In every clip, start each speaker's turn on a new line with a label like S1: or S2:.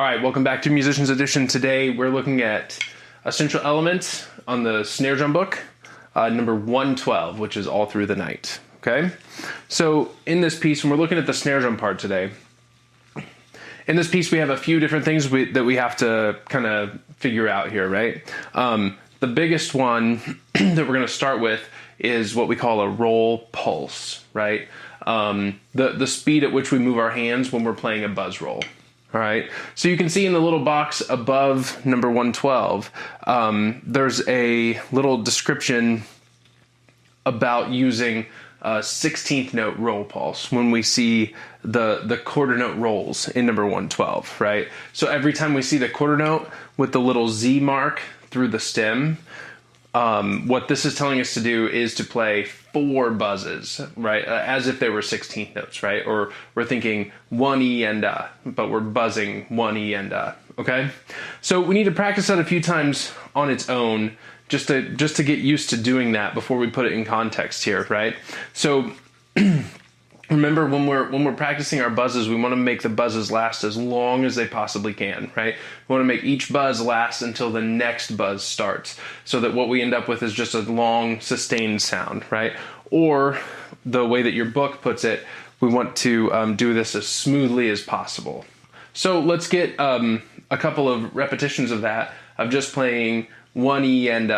S1: All right, welcome back to Musicians Edition. Today we're looking at Essential Elements on the Snare Drum Book, number 112, which is All Through the Night. Okay, so in this piece, when we're looking at the snare drum part today, in this piece we have a few different things that we have to kind of figure out here, right? The biggest one that we're going to start with is what we call a roll pulse, right? The speed at which we move our hands when we're playing a buzz roll. All right, so you can see in the little box above number 112, there's a little description about using a 16th note roll pulse when we see the quarter note rolls in number 112, right? So every time we see the quarter note with the little Z mark through the stem, what this is telling us to do is to play 4 buzzes, right? As if they were 16th notes, right? Or we're thinking 1 E and but we're buzzing 1 E and okay? So we need to practice that a few times on its own just to get used to doing that before we put it in context here, right? So remember, when we're practicing our buzzes, we want to make the buzzes last as long as they possibly can, right? We want to make each buzz last until the next buzz starts, so that what we end up with is just a long, sustained sound, right? Or the way that your book puts it, we want to do this as smoothly as possible. So let's get a couple of repetitions of that, of just playing 1 E and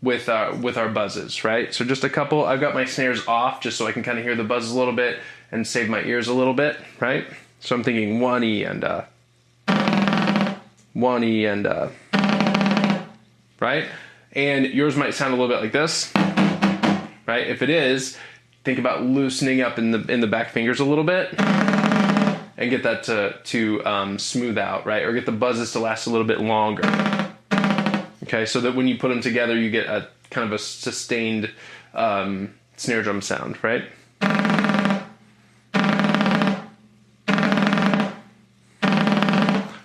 S1: with our buzzes, right? So just a couple. I've got my snares off just so I can kind of hear the buzzes a little bit and save my ears a little bit, right? So I'm thinking 1 E and 1 E and right? And yours might sound a little bit like this, right? If it is, think about loosening up in the back fingers a little bit and get that to smooth out, right? Or get the buzzes to last a little bit longer. Okay, so that when you put them together, you get a kind of a sustained snare drum sound, right?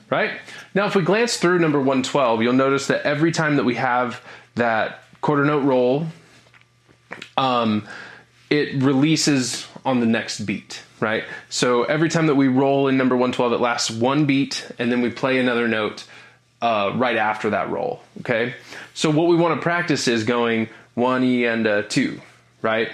S1: Right? Now, if we glance through number 112, you'll notice that every time that we have that quarter note roll, it releases on the next beat, right? So every time that we roll in number 112, it lasts 1 beat, and then we play another note right after that roll, okay? So what we want to practice is going 1 E and 2, right?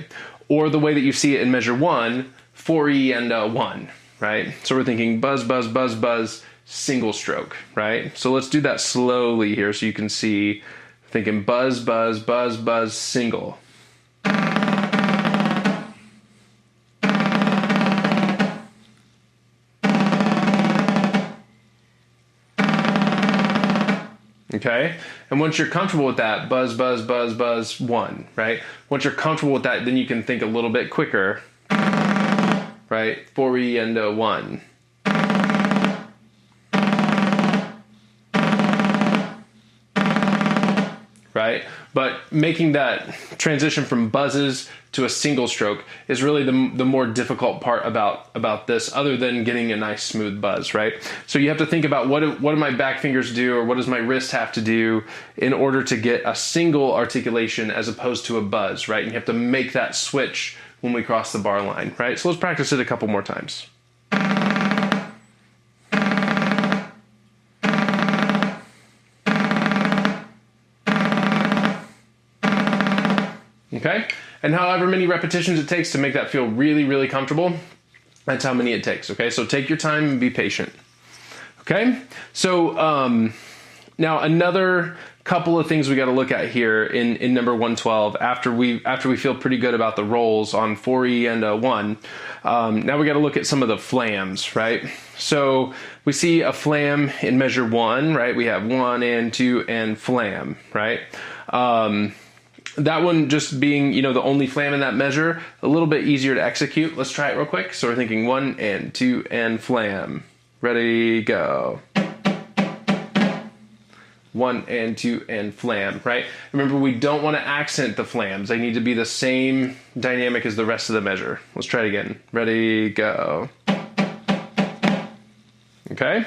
S1: Or the way that you see it in measure 1, 4 E and 1, right? So we're thinking buzz, buzz, buzz, buzz, single stroke, right? So let's do that slowly here so you can see, thinking buzz, buzz, buzz, buzz, single. Okay, and once you're comfortable with that, buzz, buzz, buzz, buzz, 1, right? Once you're comfortable with that, then you can think a little bit quicker, right? 4 E and 1. Right? But making that transition from buzzes to a single stroke is really the more difficult part about this, other than getting a nice smooth buzz, right? So you have to think about what do my back fingers do, or what does my wrist have to do in order to get a single articulation as opposed to a buzz, right? And you have to make that switch when we cross the bar line, right? So let's practice it a couple more times. Okay, and however many repetitions it takes to make that feel really, really comfortable, that's how many it takes, okay? So take your time and be patient, okay? So now another couple of things we got to look at here in number 112 after we feel pretty good about the rolls on 4 E and 1. Now we got to look at some of the flams, right? So we see a flam in measure 1, right? We have 1 and 2 and flam, right? That one just being, the only flam in that measure, a little bit easier to execute. Let's try it real quick. So we're thinking 1 and 2 and flam. Ready, go. 1 and 2 and flam, right? Remember, we don't want to accent the flams. They need to be the same dynamic as the rest of the measure. Let's try it again. Ready, go. Okay?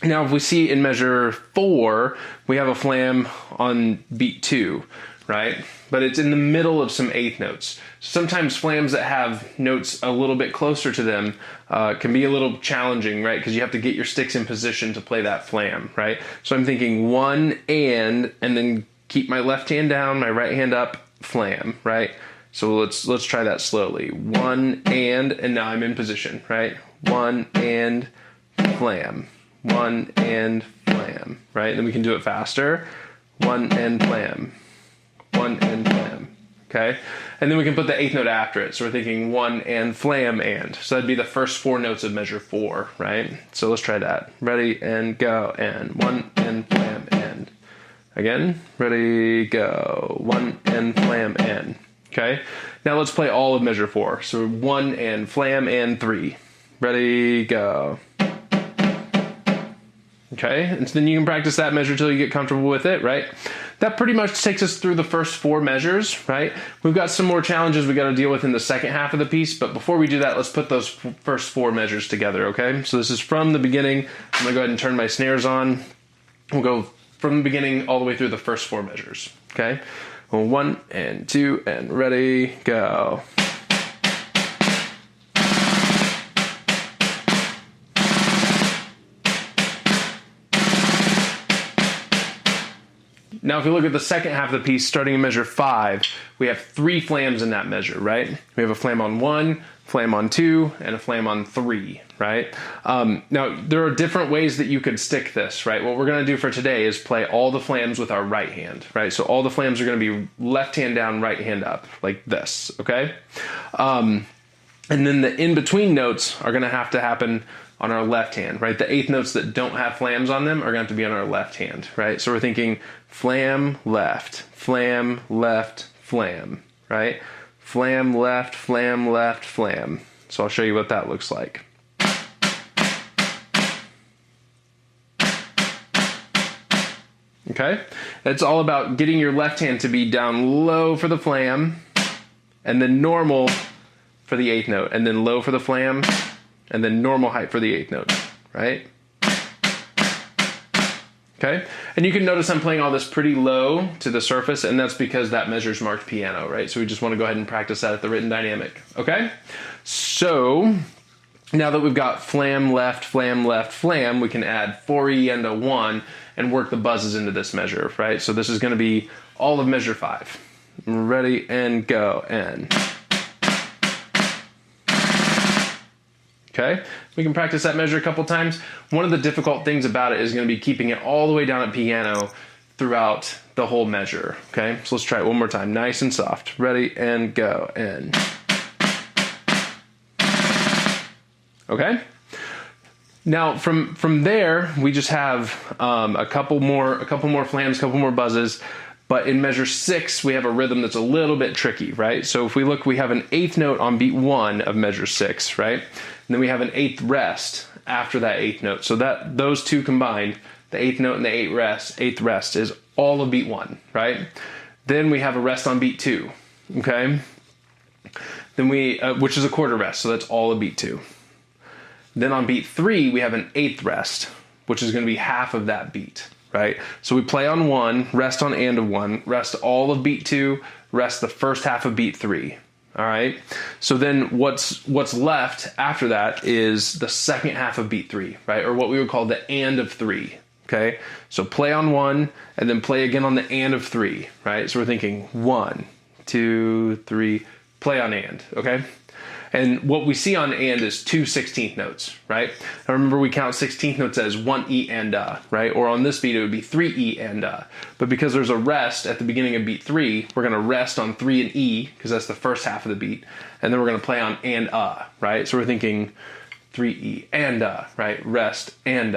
S1: Now, if we see in measure 4, we have a flam on beat 2, right? But it's in the middle of some eighth notes. Sometimes flams that have notes a little bit closer to them can be a little challenging, right? Because you have to get your sticks in position to play that flam, right? So I'm thinking one and then keep my left hand down, my right hand up, flam, right? So let's try that slowly. One and now I'm in position, right? One and flam, one and flam, right? And then we can do it faster. One and flam, one and flam, okay? And then we can put the eighth note after it. So we're thinking one and flam and. So that'd be the first four notes of measure 4, right? So let's try that. Ready and go and one and flam and. Again, ready, go, one and flam and. Okay, now let's play all of measure 4. So 1 and flam and 3. Ready, go. Okay, and so then you can practice that measure till you get comfortable with it, right? That pretty much takes us through the first 4 measures, right? We've got some more challenges we got to deal with in the second half of the piece, but before we do that, let's put those first 4 measures together, okay? So this is from the beginning. I'm gonna go ahead and turn my snares on. We'll go from the beginning all the way through the first 4 measures, okay? 1 and 2 and ready, go. Now, if you look at the second half of the piece, starting in measure 5, we have 3 flams in that measure, right? We have a flam on 1, flam on 2, and a flam on 3, right? Now, there are different ways that you could stick this, right? What we're going to do for today is play all the flams with our right hand, right? So all the flams are going to be left hand down, right hand up, like this, okay? And then the in-between notes are going to have to happen on our left hand, right? The eighth notes that don't have flams on them are going to have to be on our left hand, right? So we're thinking flam, left, flam, right? Flam, left, flam. So I'll show you what that looks like. Okay? It's all about getting your left hand to be down low for the flam, and then normal for the eighth note, and then low for the flam, and then normal height for the eighth note, right? Okay, and you can notice I'm playing all this pretty low to the surface, and that's because that measure's marked piano, right? So we just want to go ahead and practice that at the written dynamic, okay? So now that we've got flam, left, flam, we can add 4E and a 1 and work the buzzes into this measure, right? So this is going to be all of measure 5. Ready and go and. Okay, we can practice that measure a couple times. One of the difficult things about it is going to be keeping it all the way down at piano throughout the whole measure. Okay, so let's try it one more time. Nice and soft. Ready and go and. Okay. Now from there we just have a couple more flams, a couple more buzzes. But in measure 6, we have a rhythm that's a little bit tricky, right? So if we look, we have an eighth note on beat 1 of measure 6, right? And then we have an eighth rest after that eighth note. So that those two combined, the eighth note and the eighth rest is all of beat 1, right? Then we have a rest on beat 2, okay? Then which is a quarter rest, so that's all of beat 2. Then on beat 3, we have an eighth rest, which is going to be half of that beat. Right? So we play on 1, rest on and of 1, rest all of beat 2, rest the first half of beat 3. All right? So then what's left after that is the second half of beat 3, right? Or what we would call the and of 3. Okay? So play on 1 and then play again on the and of 3, right? So we're thinking 1, 2, 3, play on and, okay? And what we see on and is 2 16th notes, right? Now remember, we count 16th notes as 1 E and right? Or on this beat, it would be 3 E and But because there's a rest at the beginning of beat 3, we're going to rest on 3 and E, because that's the first half of the beat. And then we're going to play on and right? So we're thinking 3 E and right? Rest and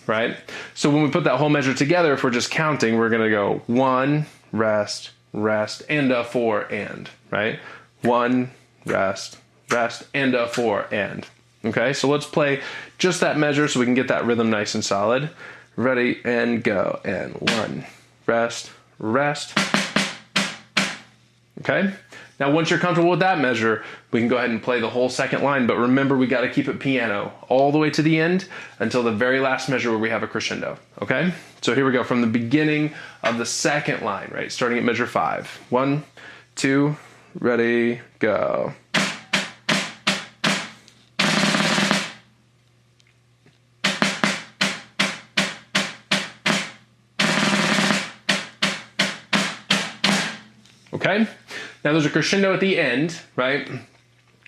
S1: right? So when we put that whole measure together, if we're just counting, we're going to go 1, rest, and 4, and, right? 1, rest, and 4, and. Okay, so let's play just that measure so we can get that rhythm nice and solid. Ready and go. And 1, rest. Okay, Now, once you're comfortable with that measure, we can go ahead and play the whole second line, but remember, we got to keep it piano all the way to the end until the very last measure where we have a crescendo, okay? So here we go from the beginning of the second line, right? Starting at measure 5. 1, 2, ready, go. Okay? Now there's a crescendo at the end, right?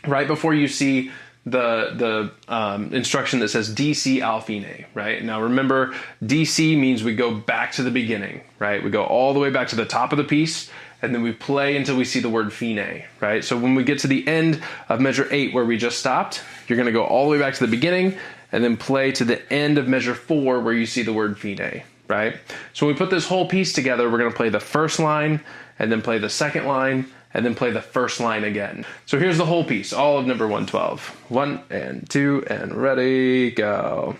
S1: Right before you see the instruction that says DC al fine, right? Now remember, DC means we go back to the beginning, right? We go all the way back to the top of the piece, and then we play until we see the word fine, right? So when we get to the end of measure 8 where we just stopped, you're gonna go all the way back to the beginning and then play to the end of measure 4 where you see the word fine, right? So when we put this whole piece together, we're gonna play the first line and then play the second line and then play the first line again. So here's the whole piece, all of number 112. 1 and 2 and ready, go.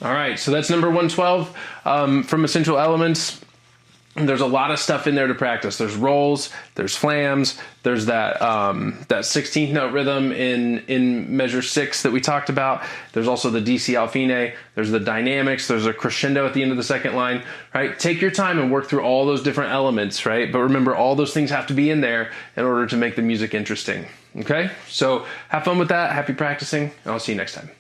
S1: All right, so that's number 112 from Essential Elements. There's a lot of stuff in there to practice. There's rolls, there's flams, there's that 16th note rhythm in measure 6 that we talked about. There's also the DC al fine, there's the dynamics, there's a crescendo at the end of the second line, right? Take your time and work through all those different elements, right? But remember, all those things have to be in there in order to make the music interesting, okay? So have fun with that, happy practicing, and I'll see you next time.